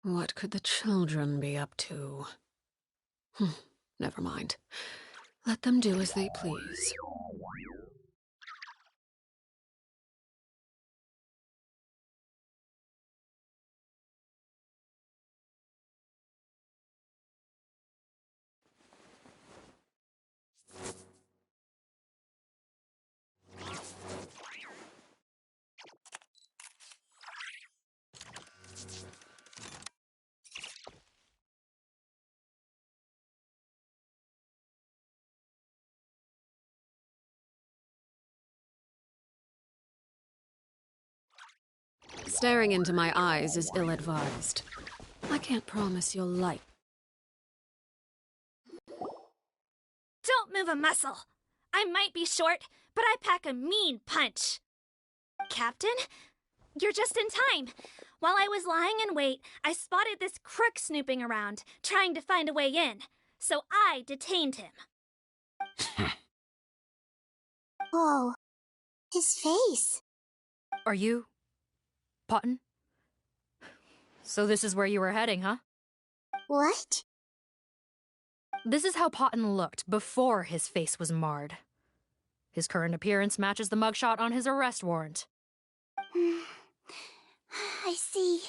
What could the children be up to? Never mind. Let them do as they please. Staring into my eyes is ill-advised. I can't promise you'll like. Don't move a muscle. I might be short, but I pack a mean punch. Captain, you're just in time. While I was lying in wait, I spotted this crook snooping around, trying to find a way in. So I detained him. Oh, his face. Are you... Potton? So this is where you were heading, huh? What? This is how Potton looked before his face was marred. His current appearance matches the mugshot on his arrest warrant. I see.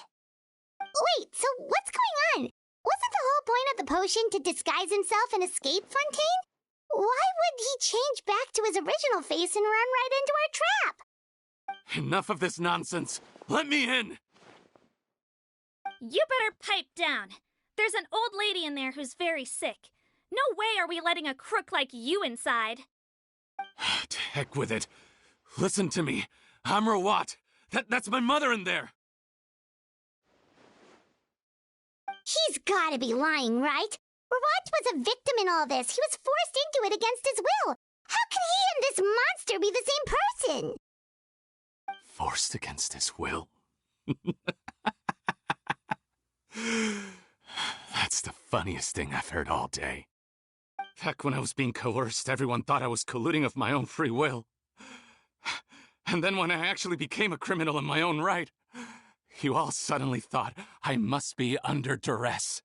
Wait, so what's going on? Wasn't the whole point of the potion to disguise himself and escape Fontaine? Why would he change back to his original face and run right into our trap? Enough of this nonsense! Let me in! You better pipe down. There's an old lady in there who's very sick. No way are we letting a crook like you inside. To heck with it. Listen to me. I'm Rawat. That's my mother in there. He's gotta be lying, right? Rawat was a victim in all this. He was forced into it against his will. How can he and this monster be the same person? Forced against his will? That's the funniest thing I've heard all day. Back when I was being coerced, everyone thought I was colluding of my own free will. And then when I actually became a criminal in my own right, you all suddenly thought I must be under duress.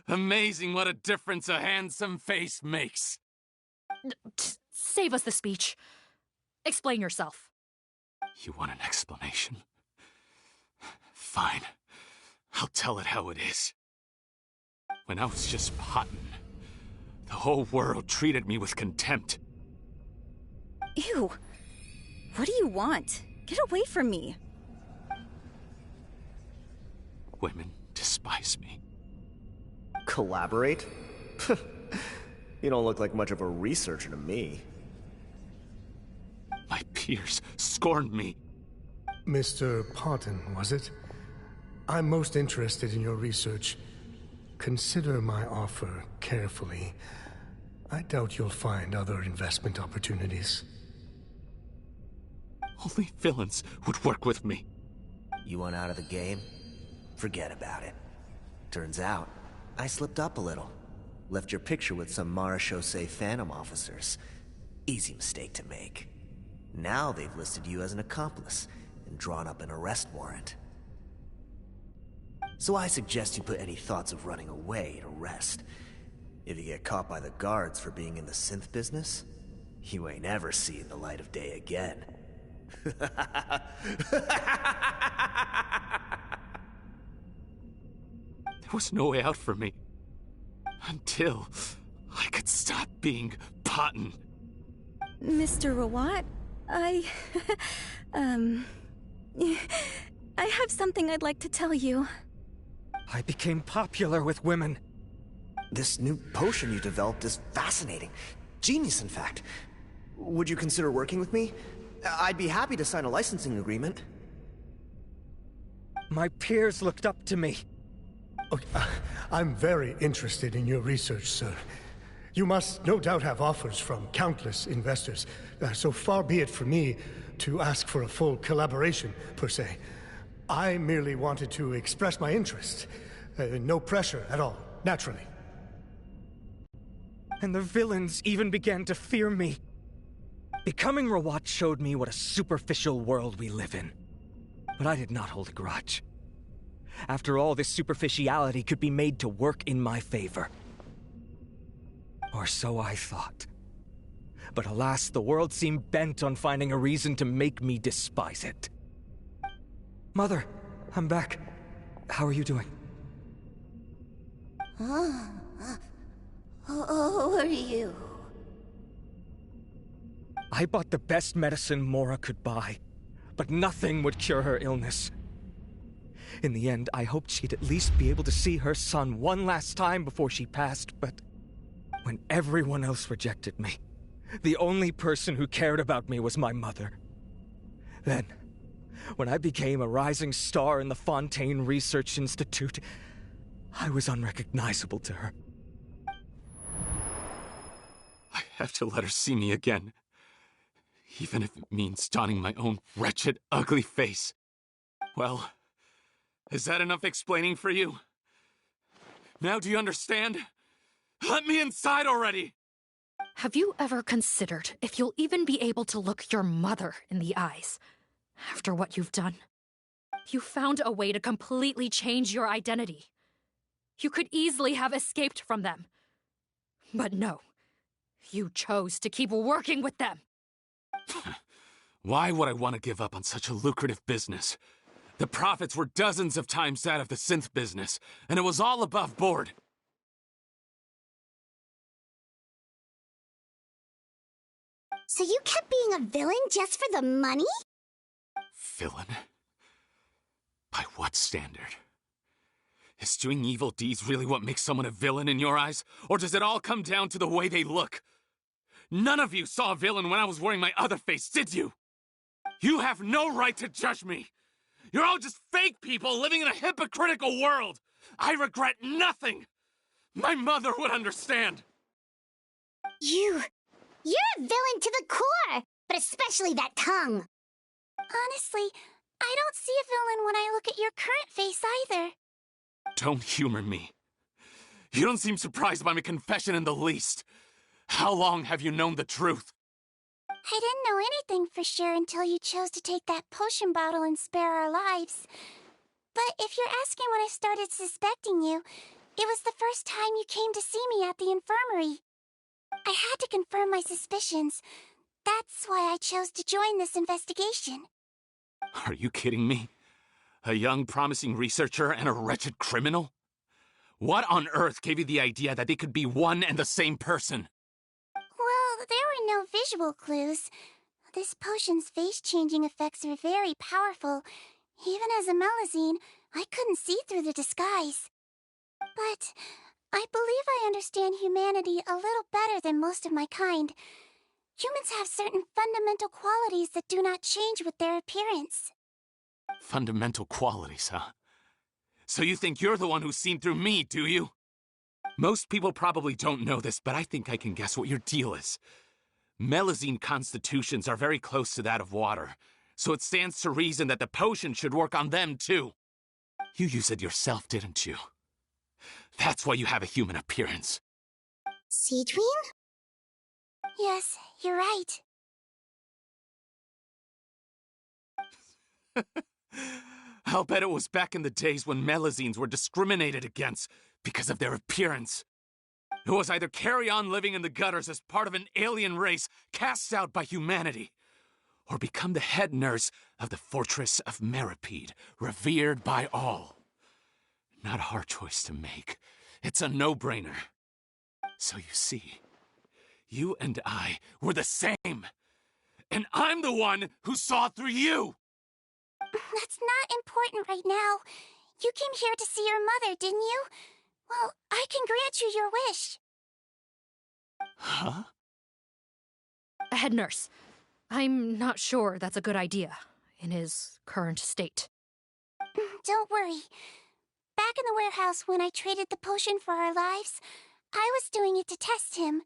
Amazing what a difference a handsome face makes. Save us the speech. Explain yourself. You want an explanation? Fine. I'll tell it how it is. When I was just Potton, the whole world treated me with contempt. Ew, What do you want? Get away from me. Women despise me. Collaborate? You don't look like much of a researcher to me. My peers scorned me. Mr. Parton, was it? I'm most interested in your research. Consider my offer carefully. I doubt you'll find other investment opportunities. Only villains would work with me. You want out of the game? Forget about it. Turns out, I slipped up a little. Left your picture with some Marechaussee Phantom officers. Easy mistake to make. Now they've listed you as an accomplice and drawn up an arrest warrant. So I suggest you put any thoughts of running away to rest. If you get caught by the guards for being in the synth business, you ain't ever seeing the light of day again. There was no way out for me. Until I could stop being Potton. Mr. Rawat, I have something I'd like to tell you. I became popular with women. This new potion you developed is fascinating. Genius, in fact. Would you consider working with me? I'd be happy to sign a licensing agreement. My peers looked up to me. Okay, I'm very interested in your research, sir. You must no doubt have offers from countless investors, so far be it for me to ask for a full collaboration, per se. I merely wanted to express my interest. No pressure at all, naturally. And the villains even began to fear me. Becoming Rawat showed me what a superficial world we live in. But I did not hold a grudge. After all, this superficiality could be made to work in my favor. Or so I thought. But alas, the world seemed bent on finding a reason to make me despise it. Mother, I'm back. How are you doing? Who are you? I bought the best medicine Mora could buy, but nothing would cure her illness. In the end, I hoped she'd at least be able to see her son one last time before she passed, but when everyone else rejected me, the only person who cared about me was my mother. Then, when I became a rising star in the Fontaine Research Institute, I was unrecognizable to her. I have to let her see me again. Even if it means donning my own wretched, ugly face. Well, is that enough explaining for you? Now do you understand? Let me inside already! Have you ever considered if you'll even be able to look your mother in the eyes after what you've done? You found a way to completely change your identity. You could easily have escaped from them. But no, you chose to keep working with them. Why would I want to give up on such a lucrative business? The profits were dozens of times that of the synth business, and it was all above board. So you kept being a villain just for the money? Villain? By what standard? Is doing evil deeds really what makes someone a villain in your eyes? Or does it all come down to the way they look? None of you saw a villain when I was wearing my other face, did you? You have no right to judge me! You're all just fake people living in a hypocritical world! I regret nothing! My mother would understand! You're a villain to the core! But especially that tongue! Honestly, I don't see a villain when I look at your current face either. Don't humor me. You don't seem surprised by my confession in the least. How long have you known the truth? I didn't know anything for sure until you chose to take that potion bottle and spare our lives. But if you're asking when I started suspecting you, it was the first time you came to see me at the infirmary. I had to confirm my suspicions. That's why I chose to join this investigation. Are you kidding me? A young, promising researcher and a wretched criminal? What on earth gave you the idea that they could be one and the same person? Well, there were no visual clues. This potion's face-changing effects are very powerful. Even as a Melazine, I couldn't see through the disguise. But I believe I understand humanity a little better than most of my kind. Humans have certain fundamental qualities that do not change with their appearance. Fundamental qualities, huh? So you think you're the one who's seen through me, do you? Most people probably don't know this, but I think I can guess what your deal is. Melazine constitutions are very close to that of water, so it stands to reason that the potion should work on them, too. You used it yourself, didn't you? That's why you have a human appearance. Sigewinne? Yes, you're right. I'll bet it was back in the days when Melazines were discriminated against because of their appearance. It was either carry on living in the gutters as part of an alien race cast out by humanity, or become the head nurse of the fortress of Meripede, revered by all. Not a hard choice to make. It's a no-brainer. So you see, you and I were the same. And I'm the one who saw through you! That's not important right now. You came here to see your mother, didn't you? Well, I can grant you your wish. Huh? Head nurse, I'm not sure that's a good idea in his current state. Don't worry. Back in the warehouse when I traded the potion for our lives, I was doing it to test him.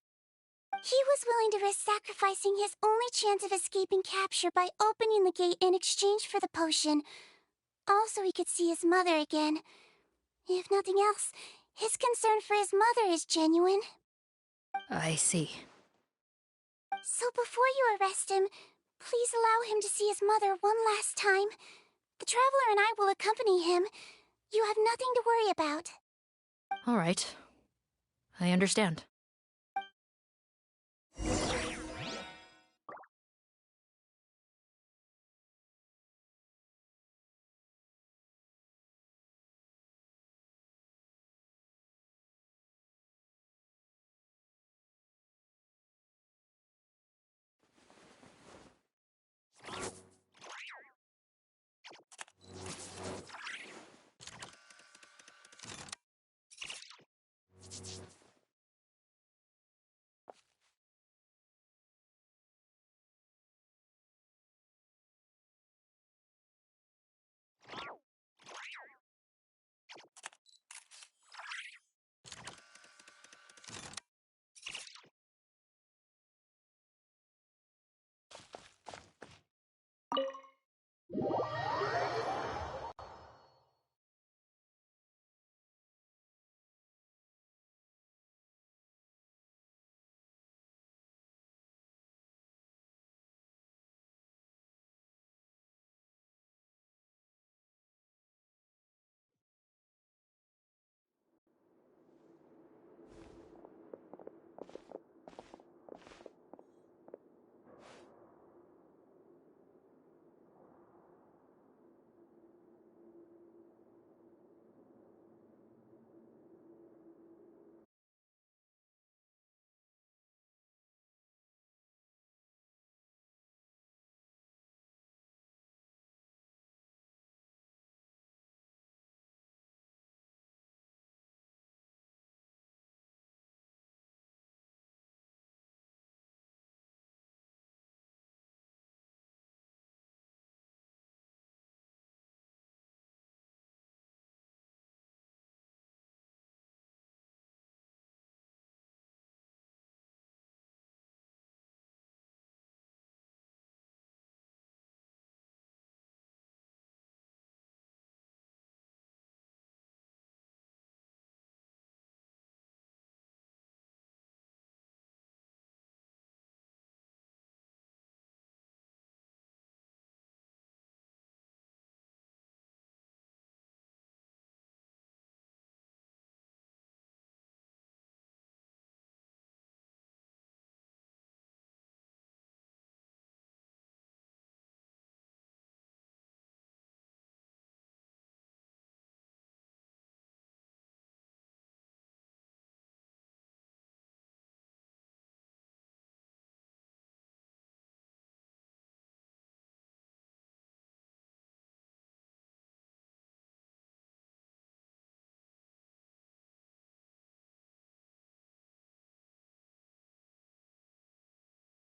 He was willing to risk sacrificing his only chance of escaping capture by opening the gate in exchange for the potion. Also, he could see his mother again. If nothing else, his concern for his mother is genuine. I see. So before you arrest him, please allow him to see his mother one last time. The Traveler and I will accompany him. You have nothing to worry about. All right. I understand.